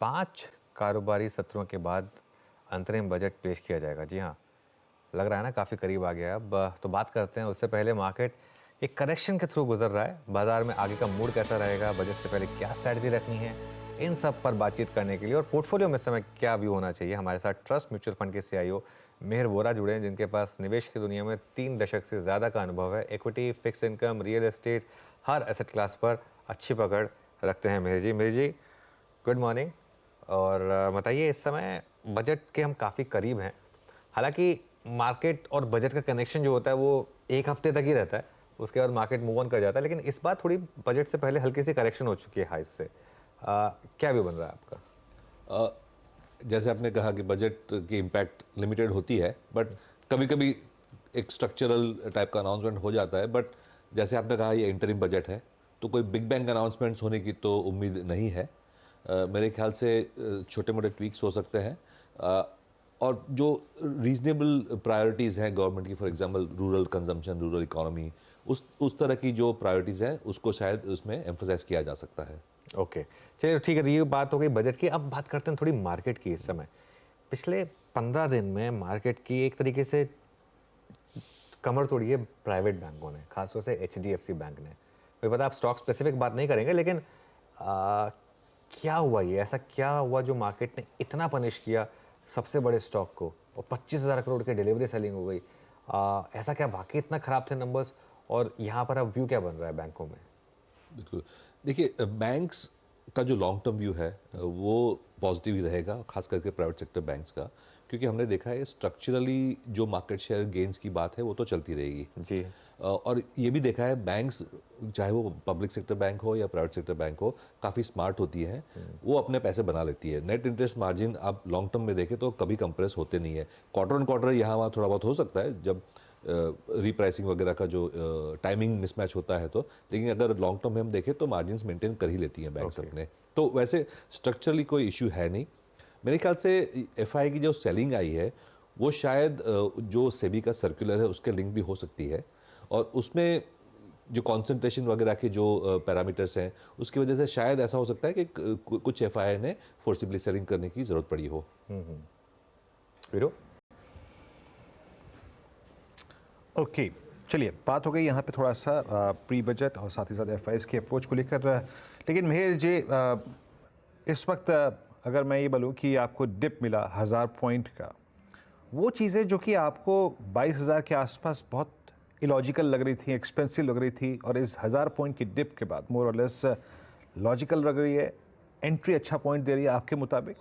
5 कारोबारी सत्रों के बाद अंतरिम बजट पेश किया जाएगा। जी हाँ, लग रहा है ना काफ़ी करीब आ गया है। अब तो बात करते हैं, उससे पहले मार्केट एक करेक्शन के थ्रू गुजर रहा है। बाजार में आगे का मूड कैसा रहेगा, बजट से पहले क्या स्ट्रैटेजी रखनी है, इन सब पर बातचीत करने के लिए और पोर्टफोलियो में इस समय क्या व्यू होना चाहिए, हमारे साथ ट्रस्ट म्यूचुअल फंड के सीईओ मेहर वोरा जुड़े हैं, जिनके पास निवेश की दुनिया में 3 दशक से ज़्यादा का अनुभव है। Equity, fix income, real estate, हर एसेट क्लास पर अच्छी पकड़ रखते हैं मेहर जी, गुड मॉर्निंग। और बताइए, इस समय बजट के हम काफ़ी करीब हैं। हालांकि मार्केट और बजट का कनेक्शन जो होता है वो एक हफ्ते तक ही रहता है, उसके बाद मार्केट मूव ऑन कर जाता है। लेकिन इस बार थोड़ी बजट से पहले हल्की सी करेक्शन हो चुकी है हाई से। क्या व्यू बन रहा है आपका? अ, जैसे आपने कहा कि बजट की इम्पैक्ट लिमिटेड होती है, बट कभी कभी एक स्ट्रक्चरल टाइप का अनाउंसमेंट हो जाता है। बट जैसे आपने कहा ये इंटरिम बजट है, तो कोई बिग बैंग अनाउंसमेंट्स होने की तो उम्मीद नहीं है। मेरे ख्याल से छोटे मोटे ट्वीक्स हो सकते हैं। और जो रीजनेबल प्रायोरिटीज़ हैं गवर्नमेंट की, for example rural consumption, rural economy, उस तरह की जो प्रायोरिटीज़ हैं उसको शायद उसमें एम्फोसाइज किया जा सकता है। ओके, चलिए ठीक है, ये बात हो गई बजट की। अब बात करते हैं थोड़ी मार्केट की। इस समय पिछले 15 दिन में मार्केट की एक तरीके से कमर तोड़ी है प्राइवेट बैंकों ने, खासतौर से एचडीएफसी बैंक ने। मुझे पता आप स्टॉक स्पेसिफिक बात नहीं करेंगे, लेकिन क्या हुआ, ये ऐसा क्या हुआ जो मार्केट ने इतना पनिश किया सबसे बड़े स्टॉक को और 25,000 करोड़ की डिलीवरी सेलिंग हो गई? ऐसा क्या वाकई इतना खराब थे नंबर्स? और यहाँ पर अब व्यू क्या बन रहा है बैंकों में? बिल्कुल। देखिए, बैंक्स का जो लॉन्ग टर्म व्यू है वो पॉजिटिव ही रहेगा, खास करके प्राइवेट सेक्टर बैंक्स का, क्योंकि हमने देखा है स्ट्रक्चरली जो मार्केट शेयर गेंस की बात है वो तो चलती रहेगी। जी। और ये भी देखा है बैंक्स, चाहे वो पब्लिक सेक्टर बैंक हो या प्राइवेट सेक्टर बैंक हो, काफ़ी स्मार्ट होती है। वो अपने पैसे बना लेती है। नेट इंटरेस्ट मार्जिन आप लॉन्ग टर्म में देखें तो कभी कंप्रेस होते नहीं है। क्वार्टर ऑन क्वार्टर यहाँ वहाँ थोड़ा बहुत हो सकता है जब रीप्राइसिंग वगैरह का जो टाइमिंग मिसमैच होता है, तो लेकिन अगर लॉन्ग टर्म में हम देखें तो मार्जिन्स मेंटेन कर ही लेती हैं बैंक्स अपने। तो वैसे स्ट्रक्चरली कोई इशू है नहीं। मेरे ख्याल से एफआई की जो सेलिंग आई है वो शायद जो सेबी का सर्कुलर है उसके लिंक भी हो सकती है, और उसमें जो कंसंट्रेशन वगैरह के जो पैरामीटर्स हैं उसकी वजह से शायद ऐसा हो सकता है कि कुछ एफआई ने फोर्सिबली सेलिंग करने की ज़रूरत पड़ी हो। वीरो? ओके, चलिए बात हो गई यहाँ पे थोड़ा सा प्री बजट और साथ ही साथ एफआईएस के अप्रोच को लेकर। लेकिन मेहर जी, इस वक्त अगर मैं ये बोलूँ कि आपको डिप मिला 1000 पॉइंट का, वो चीज़ें जो कि आपको 22,000 के आसपास बहुत इलॉजिकल लग रही थी, एक्सपेंसिव लग रही थी, और इस 1000 पॉइंट की डिप के बाद मोर और लेस लॉजिकल लग रही है, एंट्री अच्छा पॉइंट दे रही है आपके मुताबिक?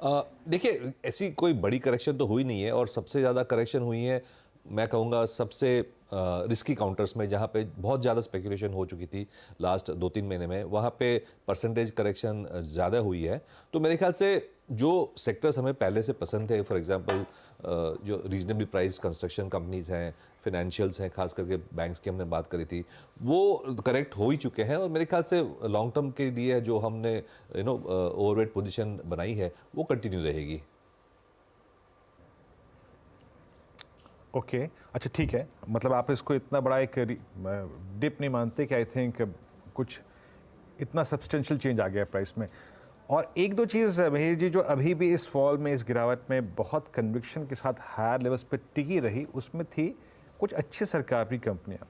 देखिए, ऐसी कोई बड़ी करेक्शन तो हुई नहीं है, और सबसे ज़्यादा करेक्शन हुई है मैं कहूँगा सबसे रिस्की काउंटर्स में, जहाँ पे बहुत ज़्यादा स्पेकुलेशन हो चुकी थी लास्ट 2-3 महीने में, वहाँ पे परसेंटेज करेक्शन ज़्यादा हुई है। तो मेरे ख्याल से जो सेक्टर्स हमें पहले से पसंद थे, फॉर एग्जांपल जो रीजनेबली प्राइस कंस्ट्रक्शन कंपनीज हैं, फाइनेंशियल्स हैं, खास करके बैंक्स की हमने बात करी थी, वो करेक्ट हो ही चुके हैं। और मेरे ख्याल से लॉन्ग टर्म के लिए जो हमने ओवरवेट पोजीशन बनाई है वो कंटिन्यू रहेगी। ओके, अच्छा ठीक है, मतलब आप इसको इतना बड़ा एक डिप नहीं मानते कि आई थिंक कुछ इतना सब्सटेंशियल चेंज आ गया प्राइस में। और एक दो चीज़ मेहर जी जो अभी भी इस फॉल में, इस गिरावट में बहुत कन्विक्शन के साथ हायर लेवल्स पे टिकी रही, उसमें थी कुछ अच्छी सरकारी कंपनियां।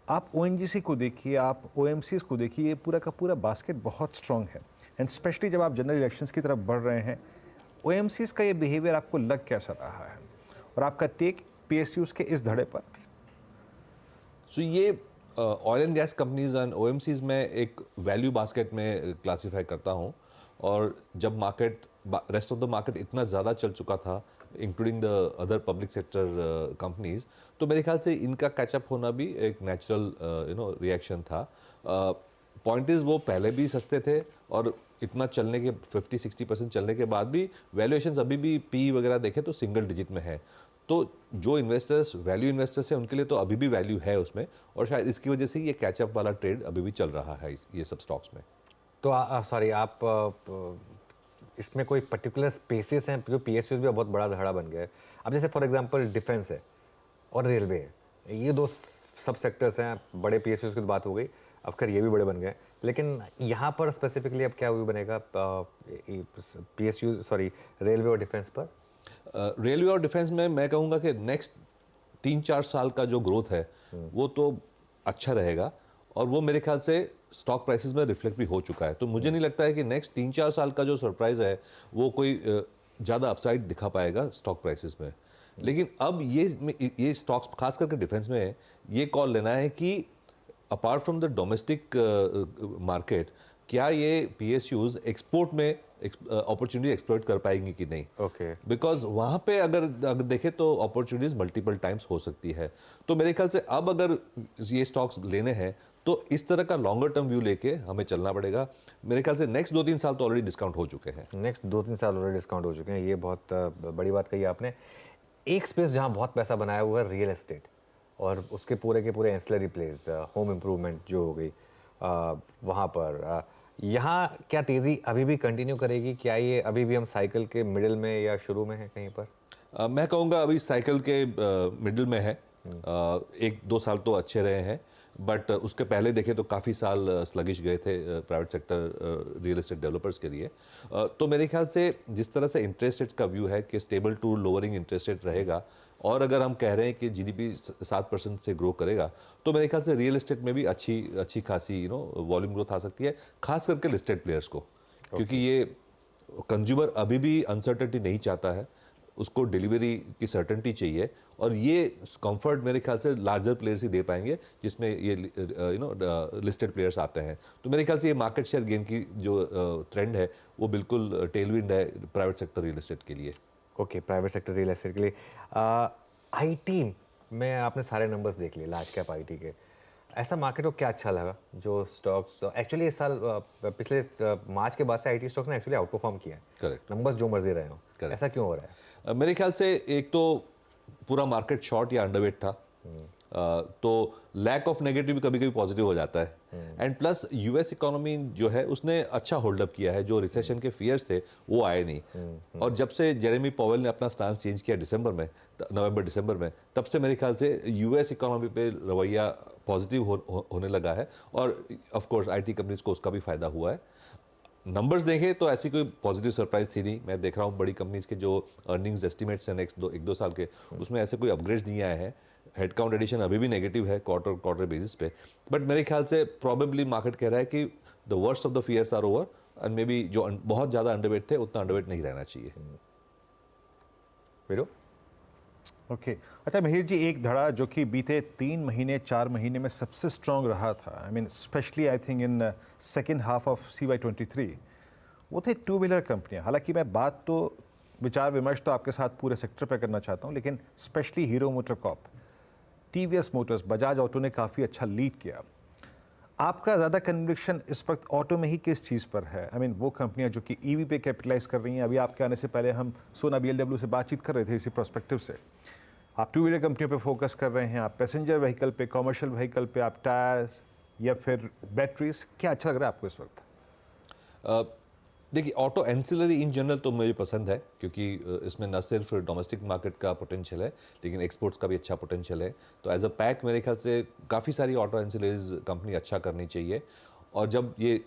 आप ओएनजीसी को देखिए, आप ओएमसीज को देखिए, ये पूरा का पूरा बास्केट बहुत स्ट्रॉन्ग है। एंड स्पेशली जब आप जनरल इलेक्शंस की तरफ बढ़ रहे हैं, ओएमसीज का ये बिहेवियर आपको लग कैसा रहा है, और आपका टेक पीएसयूज के इस धड़े पर? सो ये oil and gas companies and OMCs में एक वैल्यू बास्केट में क्लासीफाई करता हूँ। और जब market, rest of the market इतना ज़्यादा चल चुका था, including the other public sector companies, तो मेरे ख्याल से इनका कैचअप होना भी एक नेचुरल रिएक्शन था। पॉइंट इज़ वो पहले भी सस्ते थे, और इतना चलने के 50-60% चलने के बाद भी वैल्यूएशंस अभी भी पी वगैरह देखें तो सिंगल डिजिट में है। तो जो इन्वेस्टर्स, वैल्यू इन्वेस्टर्स हैं, उनके लिए तो अभी भी वैल्यू है उसमें, और शायद इसकी वजह से ये कैचअप वाला ट्रेड अभी भी चल रहा है ये सब स्टॉक्स में। तो सॉरी, आप इसमें कोई पर्टिकुलर स्पेसेस हैं, जो पीएसयूज भी बहुत बड़ा धड़ा बन गया है? अब जैसे फॉर एग्जांपल डिफेंस है और रेलवे है, ये दो सब सेक्टर्स हैं, बड़े पीएसयूज की तो बात हो गई, अब खैर ये भी बड़े बन गए। लेकिन यहाँ पर स्पेसिफिकली अब क्या व्यू बनेगा PSU सॉरी रेलवे और डिफेंस पर? रेलवे और डिफेंस में मैं कहूँगा कि नेक्स्ट 3-4 साल का जो ग्रोथ है वो तो अच्छा रहेगा, और वो मेरे ख्याल से स्टॉक प्राइसेस में रिफ्लेक्ट भी हो चुका है। तो मुझे नहीं लगता है कि नेक्स्ट 3-4 साल का जो सरप्राइज है वो कोई ज़्यादा अपसाइड दिखा पाएगा स्टॉक प्राइसेस में। लेकिन अब ये स्टॉक्स खास करके डिफेंस में ये कॉल लेना है कि apart from the domestic market, क्या ये PSUs एक्सपोर्ट में अपॉर्चुनिटी एक्सप्लॉइट कर पाएंगी कि नहीं। ओके। बिकॉज वहाँ पे अगर देखें तो अपॉर्चुनिटीज मल्टीपल टाइम्स हो सकती है। तो मेरे ख्याल से अब अगर ये स्टॉक्स लेने हैं तो इस तरह का लॉन्गर टर्म व्यू लेके हमें चलना पड़ेगा। मेरे ख्याल से नेक्स्ट 2-3 साल तो ऑलरेडी डिस्काउंट हो चुके हैं। नेक्स्ट 2-3 साल ऑलरेडी डिस्काउंट हो चुके हैं, ये बहुत बड़ी बात कही आपने। एक स्पेस जहाँ बहुत पैसा बनाया हुआ है रियल एस्टेट, और उसके पूरे के पूरे एंसिलरी प्लेस, होम इम्प्रूवमेंट जो हो गई वहाँ पर, यहाँ क्या तेज़ी अभी भी कंटिन्यू करेगी? क्या ये अभी भी हम साइकिल के मिडिल में या शुरू में है कहीं पर? मैं कहूँगा अभी साइकिल के मिडिल में है। 1-2 साल तो अच्छे रहे हैं, बट उसके पहले देखें तो काफ़ी साल स्लगिश गए थे private sector real estate developers के लिए। तो मेरे ख्याल से जिस तरह से इंटरेस्ट रेट्स का व्यू है कि stable to lowering interest rate रहेगा, और अगर हम कह रहे हैं कि GDP 7% से ग्रो करेगा, तो मेरे ख्याल से रियल एस्टेट में भी अच्छी खासी वॉल्यूम ग्रोथ आ सकती है, खास करके लिस्टेड प्लेयर्स को। क्योंकि ये कंज्यूमर अभी भी अनसर्टेनिटी नहीं चाहता है, उसको डिलीवरी की सर्टेनिटी चाहिए, और ये कंफर्ट मेरे ख्याल से लार्जर प्लेयर्स ही दे पाएंगे, जिसमें ये लिस्टेड प्लेयर्स आते हैं। तो मेरे ख्याल से ये मार्केट शेयर गेन की जो ट्रेंड है वो बिल्कुल टेलविंड है प्राइवेट सेक्टर रियल एस्टेट के लिए। Okay, private sector real estate के लिए। IT में आपने सारे नंबर्स देख लिए लार्ज कैप IT के, ऐसा मार्केट को क्या अच्छा लगा जो स्टॉक्स एक्चुअली इस साल पिछले मार्च के बाद से IT स्टॉक्स ने एक्चुअली आउट परफॉर्म किया है? करेक्ट। नंबर्स जो मर्जी रहे हो, ऐसा क्यों हो रहा है? मेरे ख्याल से एक तो पूरा मार्केट शॉर्ट या अंडरवेट था, तो लैक ऑफ नेगेटिव कभी कभी पॉजिटिव हो जाता है। एंड प्लस US इकोनॉमी जो है उसने अच्छा होल्ड अप किया है, जो रिसेशन के फियर्स थे वो आए नहीं। और जब से जेरेमी पॉवेल ने अपना स्टांस चेंज किया नवंबर दिसंबर में, तब से मेरे ख्याल से US इकोनॉमी पे रवैया पॉजिटिव होने लगा है, और ऑफ कोर्स IT कंपनीज को उसका भी फायदा हुआ है। नंबर्स देखें तो ऐसी कोई पॉजिटिव सरप्राइज थी नहीं। मैं देख रहा हूँ बड़ी कंपनीज के जो अर्निंग्स एस्टिमेट्स हैं नेक्स्ट 1-2 साल के, उसमें ऐसे कोई अपग्रेड्स नहीं आए हैं। हेडकाउंट एडिशन अभी भी नेगेटिव है क्वार्टर बेसिस पे, बट मेरे ख्याल से प्रॉबेबली मार्केट कह रहा है कि the worst of the fears are over, and maybe जो बहुत ज़्यादा अंडरवेट थे उतना अंडरवेट नहीं रहना चाहिए। वीरो? ओके अच्छा मिहिर जी, एक धड़ा जो कि बीते 3 महीने 4 महीने में सबसे स्ट्रॉन्ग रहा था, I mean specially I think in second half of CY 23, वो थे टू व्हीलर कंपनियां। हालांकि मैं बात तो विचार विमर्श तो आपके साथ पूरे सेक्टर पर करना चाहता हूं, लेकिन specially Hero MotoCorp, TVS motors, Bajaj auto ने काफ़ी अच्छा लीड किया। आपका ज़्यादा कन्विक्शन इस वक्त ऑटो में ही किस चीज़ पर है? आई मीन वो कंपनियां जो कि EV पे कैपिटलाइज कर रही हैं। अभी आपके आने से पहले हम सोना BLW से बातचीत कर रहे थे इसी प्रोस्पेक्टिव से। आप टू व्हीलर कंपनियों पे फोकस कर रहे हैं, आप पैसेंजर व्हीकल पे, कमर्शियल व्हीकल पे, आप टायर्स या फिर बैटरीज, क्या अच्छा लग रहा है आपको इस वक्त? देखिए, ऑटो एंसिलरी इन जनरल तो मुझे पसंद है, क्योंकि इसमें न सिर्फ डोमेस्टिक मार्केट का पोटेंशियल है लेकिन एक्सपोर्ट्स का भी अच्छा पोटेंशियल है। तो एज अ पैक मेरे ख्याल से काफ़ी सारी ऑटो एंसिलरीज कंपनी अच्छा करनी चाहिए। और जब ये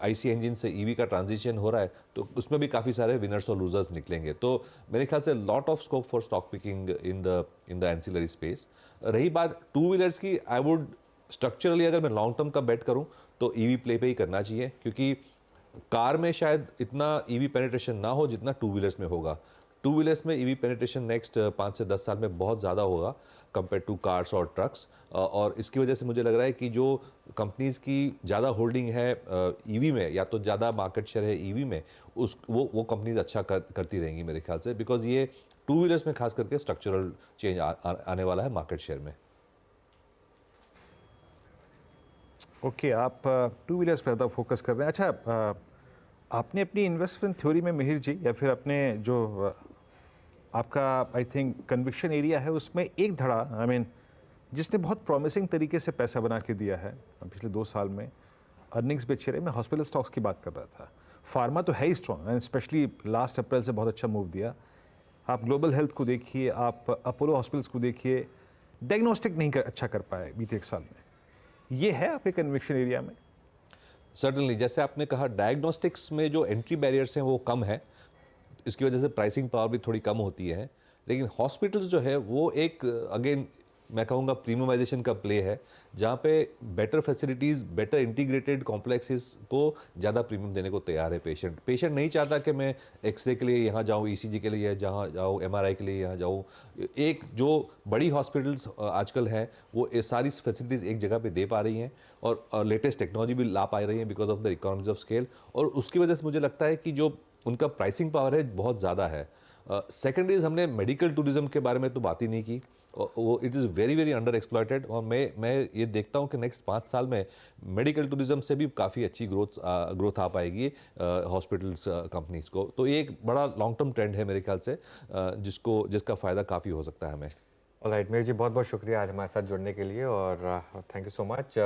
IC इंजन से EV का ट्रांजिशन हो रहा है तो उसमें भी काफ़ी सारे विनर्स और लूजर्स निकलेंगे। तो मेरे ख्याल से lot of scope for stock picking in the ancillary space. रही बात टू व्हीलर्स की, आई वुड स्ट्रक्चरली अगर मैं लॉन्ग टर्म का बेट करूं तो EV प्ले पे ही करना चाहिए, क्योंकि कार में शायद इतना EV पेनिट्रेशन ना हो जितना टू व्हीलर्स में होगा। टू व्हीलर्स में EV पेनिट्रेशन नेक्स्ट 5 से 10 साल में बहुत ज़्यादा होगा कंपेयर टू कार्स और ट्रक्स। और इसकी वजह से मुझे लग रहा है कि जो कंपनीज़ की ज़्यादा होल्डिंग है EV में, या तो ज़्यादा मार्केट शेयर है EV में, वो कंपनीज अच्छा करती रहेंगी मेरे ख्याल से, बिकॉज ये टू व्हीलर्स में खास करके स्ट्रक्चरल चेंज आने वाला है मार्केट शेयर में। ओके आप टू व्हीलर्स पर ज़्यादा फोकस कर रहे हैं। अच्छा, आपने अपनी इन्वेस्टमेंट थ्योरी में मिहिर जी, या फिर अपने जो आपका आई थिंक कन्विक्शन एरिया है, उसमें एक धड़ा आई मीन जिसने बहुत प्रॉमिसिंग तरीके से पैसा बना के दिया है पिछले 2 साल में, अर्निंग्स भी अच्छे रहे, मैं हॉस्पिटल स्टॉक्स की बात कर रहा था। फार्मा तो है ही strong, and specially last April से बहुत अच्छा मूव दिया। आप ग्लोबल हेल्थ को देखिए, आप अपोलो हॉस्पिटल्स को देखिए, डायग्नोस्टिक नहीं अच्छा कर पाए बीते 1 साल में। ये है आपके कन्विक्शन एरिया में? सर्टनली, जैसे आपने कहा डायग्नोस्टिक्स में जो एंट्री बैरियर्स हैं वो कम है, इसकी वजह से प्राइसिंग पावर भी थोड़ी कम होती है। लेकिन हॉस्पिटल्स जो है वो एक अगेन मैं कहूँगा प्रीमियमाइजेशन का प्ले है, जहाँ पे better facilities, better integrated complexes को ज़्यादा प्रीमियम देने को तैयार है पेशेंट नहीं चाहता कि मैं एक्सरे के लिए यहाँ जाऊँ, ईसीजी के लिए जहाँ जाऊँ, एमआरआई के लिए यहाँ जाऊँ। एक जो बड़ी हॉस्पिटल्स आजकल हैं वो ये सारी फैसिलिटीज़ एक जगह पे दे पा रही हैं और लेटेस्ट टेक्नोलॉजी भी ला पा रही हैं because of the economies of scale, और उसकी वजह से मुझे लगता है कि जो उनका प्राइसिंग पावर है बहुत ज़्यादा है। सेकेंड इज़ हमने मेडिकल टूरिज्म के बारे में तो बात ही नहीं की, वो it is very very under exploited, और मैं ये देखता हूँ कि नेक्स्ट 5 साल में मेडिकल टूरिज्म से भी काफ़ी अच्छी ग्रोथ आ पाएगी हॉस्पिटल्स कंपनीज को। तो ये एक बड़ा लॉन्ग टर्म ट्रेंड है मेरे ख्याल से, जिसका फ़ायदा काफ़ी हो सकता है हमें। ऑलराइट, मीर जी बहुत बहुत शुक्रिया आज हमारे साथ जुड़ने के लिए, और थैंक यू सो मच।